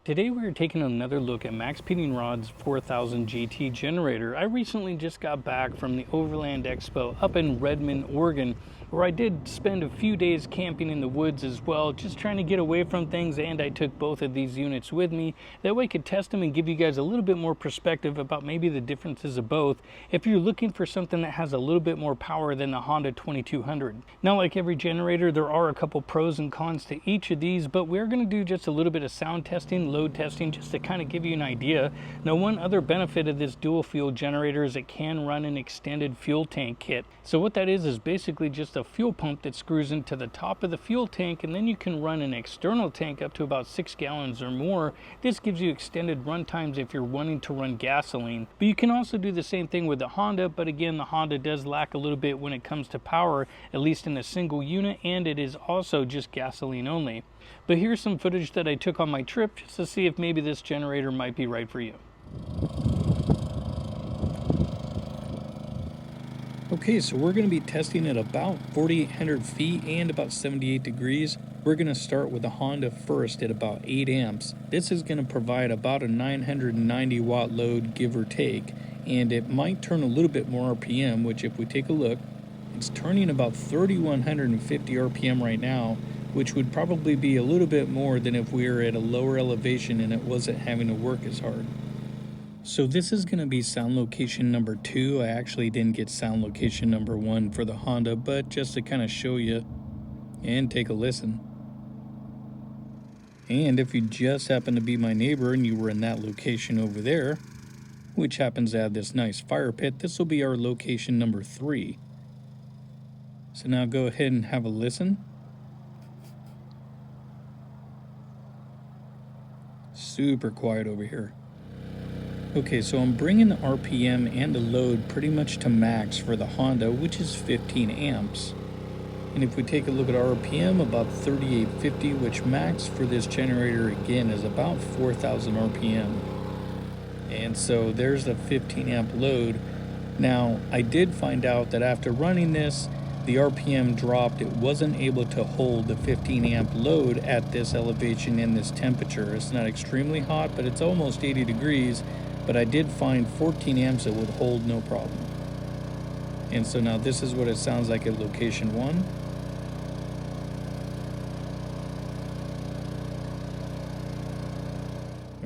Today we are taking another look at Maxpeedingrods 4000GT generator. I recently just got back from the Overland Expo up in Redmond, Oregon, where I did spend a few days camping in the woods as well, just trying to get away from things, and I took both of these units with me. That way I could test them and give you guys a little bit more perspective about maybe the differences of both if you're looking for something that has a little bit more power than the Honda 2200. Now, like every generator, there are a couple pros and cons to each of these, but we're going to do just a little bit of sound testing, load testing, just to kind of give you an idea. Now, one other benefit of this dual fuel generator is it can run an extended fuel tank kit. So what that is basically just a fuel pump that screws into the top of the fuel tank, and then you can run an external tank up to about 6 gallons or more. This gives you extended run times if you're wanting to run gasoline. But you can also do the same thing with the Honda, but again, the Honda does lack a little bit when it comes to power, at least in a single unit, and it is also just gasoline only. But here's some footage that I took on my trip just to see if maybe this generator might be right for you. Okay, so we're going to be testing at about 4,800 feet and about 78 degrees. We're going to start with the Honda first at about 8 amps. This is going to provide about a 990 watt load, give or take, and it might turn a little bit more RPM, which if we take a look, it's turning about 3,150 RPM right now, which would probably be a little bit more than if we were at a lower elevation and it wasn't having to work as hard. So this is going to be sound location number 2. I actually didn't get sound location number 1 for the Honda, but just to kind of show you and take a listen. And if you just happen to be my neighbor and you were in that location over there, which happens to have this nice fire pit, this will be our location number 3. So now go ahead and have a listen. Super quiet over here. Okay, so I'm bringing the RPM and the load pretty much to max for the Honda, which is 15 amps. And if we take a look at RPM, about 3,850, which max for this generator again is about 4,000 RPM. And so there's the 15 amp load. Now, I did find out that after running this, the RPM dropped. It wasn't able to hold the 15 amp load at this elevation and this temperature. It's not extremely hot, but it's almost 80 degrees. But I did find 14 amps that would hold no problem. And so now this is what it sounds like at location 1.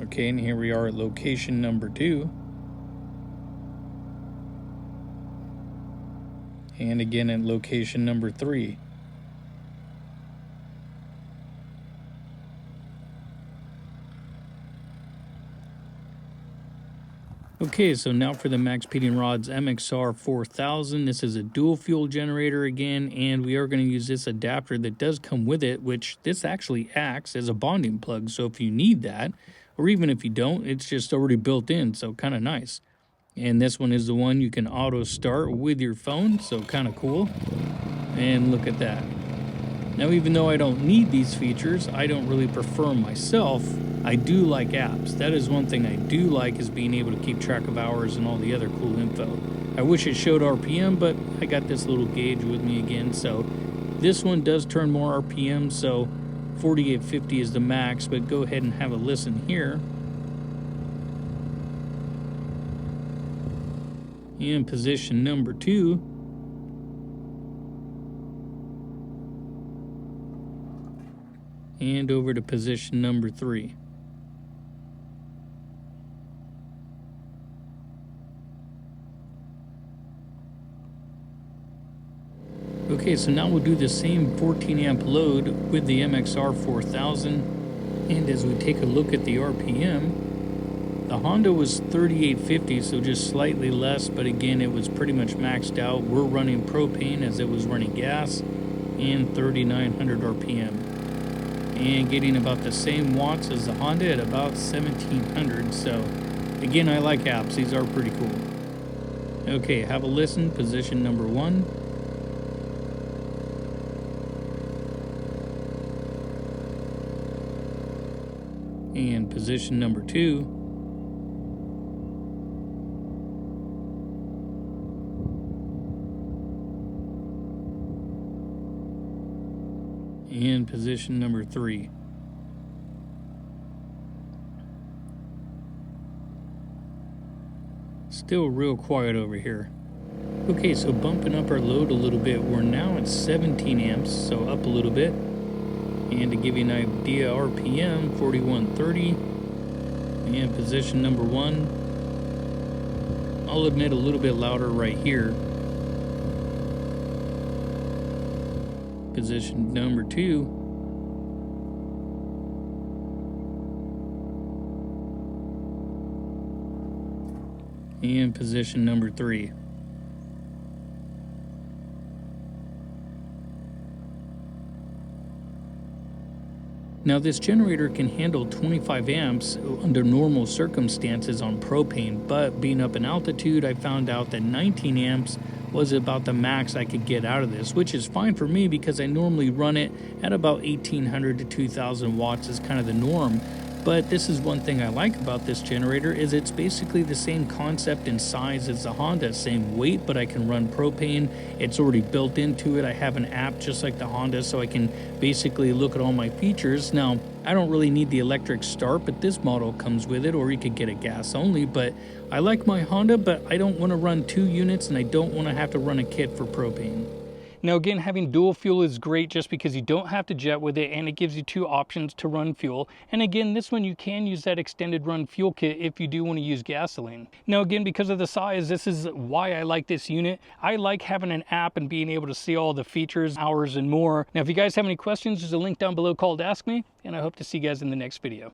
Okay, and here we are at location number 2. And again at location number 3. Okay, so now for the Maxpeedingrods MXR 4000. This is a dual fuel generator again, and we are going to use this adapter that does come with it, which this actually acts as a bonding plug. So if you need that, or even if you don't, it's just already built in, so kind of nice. And this one is the one you can auto start with your phone, so kind of cool. And look at that. Now, even though I don't need these features, I don't really prefer myself. I do like apps. That is one thing I do like, is being able to keep track of hours and all the other cool info. I wish it showed RPM, but I got this little gauge with me again. So this one does turn more RPM, so 4,850 is the max, but go ahead and have a listen here. In position number 2. And over to position number 3. Okay, so now we'll do the same 14 amp load with the MXR 4000. And as we take a look at the RPM, the Honda was 3,850, so just slightly less, but again, it was pretty much maxed out. We're running propane as it was running gas, and 3,900 RPM. And getting about the same watts as the Honda at about 1,700. So again, I like apps. These are pretty cool. Okay, have a listen. Position number 1. And position number 2. in position number 3. Still real quiet over here. Okay, so bumping up our load a little bit, we're now at 17 amps, so up a little bit. And to give you an idea, RPM 4130, and position number 1. I'll admit a little bit louder right here. Position number 2. And position number 3. Now this generator can handle 25 amps under normal circumstances on propane, but being up in altitude, I found out that 19 amps was about the max I could get out of this, which is fine for me because I normally run it at about 1800 to 2000 watts is kind of the norm. But this is one thing I like about this generator, is it's basically the same concept and size as the Honda, same weight, but I can run propane. It's already built into it. I have an app just like the Honda, so I can basically look at all my features. Now, I don't really need the electric start, but this model comes with it, or you could get a gas only. But I like my Honda, but I don't want to run 2 units, and I don't want to have to run a kit for propane. Now again, having dual fuel is great just because you don't have to jet with it, and it gives you 2 options to run fuel. And again, this one you can use that extended run fuel kit if you do want to use gasoline. Now again, because of the size, this is why I like this unit. I like having an app and being able to see all the features, hours, and more. Now if you guys have any questions, there's a link down below called Ask Me, and I hope to see you guys in the next video.